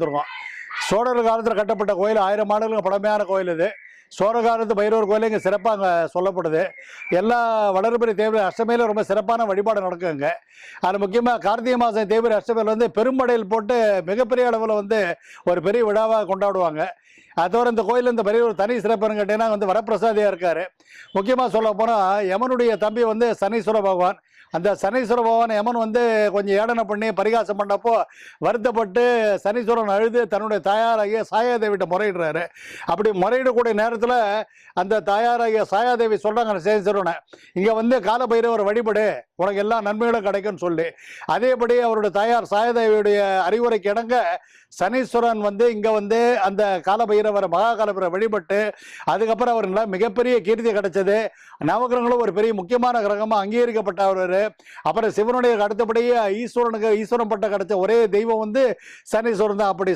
பார்த்துருக்கோம். சோழர் காலத்தில் கட்டப்பட்ட கோயில் 1000 ஆண்டுகளுக்கு பழமையான கோயில் இது. சோழ காலத்து பைரவர் கோயில் இங்கே சிறப்பாக அங்கே சொல்லப்படுது. எல்லா வளர்பிறை தேய்பிறை அஷ்டமியிலும் ரொம்ப சிறப்பான வழிபாடு நடக்கும் இங்கே. அது முக்கியமாக கார்த்திகை மாதம் தேய்பிறை அஷ்டமியில் வந்து பெரும்படையில் போட்டு மிகப்பெரிய அளவில் வந்து ஒரு பெரிய விழாவாக கொண்டாடுவாங்க. அதோட இந்த கோயில் இந்த பெரிய ஒரு தனி சிறப்புன்னு கேட்டீங்கன்னா வந்து வரப்பிரசாதியாக இருக்கார். முக்கியமாக சொல்ல போனால் யமனுடைய தம்பி வந்து சனீஸ்வர பகவான். அந்த சனீஸ்வர பகவான் யமன் வந்து கொஞ்சம் ஏடனை பண்ணி பரிகாசம் பண்ணப்போ வருத்தப்பட்டு சனீஸ்வரன் அழுது தன்னுடைய தாயாராகிய சாயாதேவிட்ட முறையிடுறாரு. அப்படி முறையிடக்கூடிய நேரத்தில் அந்த தாயாராகிய சாயாதேவி சொல்கிறாங்க சனீஸ்வரனை, இங்கே வந்து காலபைரவர் வழிபடு, உனக்கு எல்லா நன்மைகளும் கிடைக்கும்னு சொல்லி. அதேபடி அவருடைய தாயார் சாயாதேவியுடைய அறிவுரைக்கு இணங்க சனீஸ்வரன் வந்து இங்கே வந்து அந்த காலபைரவரை மகா காலபைரவரை வழிபட்டு அதுக்கப்புறம் அவர் மிகப்பெரிய கீர்த்தி கிடைச்சது. நவகிரகங்களும் ஒரு பெரிய முக்கியமான கிரகமாக அங்கீகரிக்கப்பட்டவர். அப்புறம் சிவனுடைய அடுத்தபடியே ஈஸ்வரன் பட்டம் கிடைச்ச ஒரே தெய்வம் வந்து சனீஸ்வரன் தான். அப்படி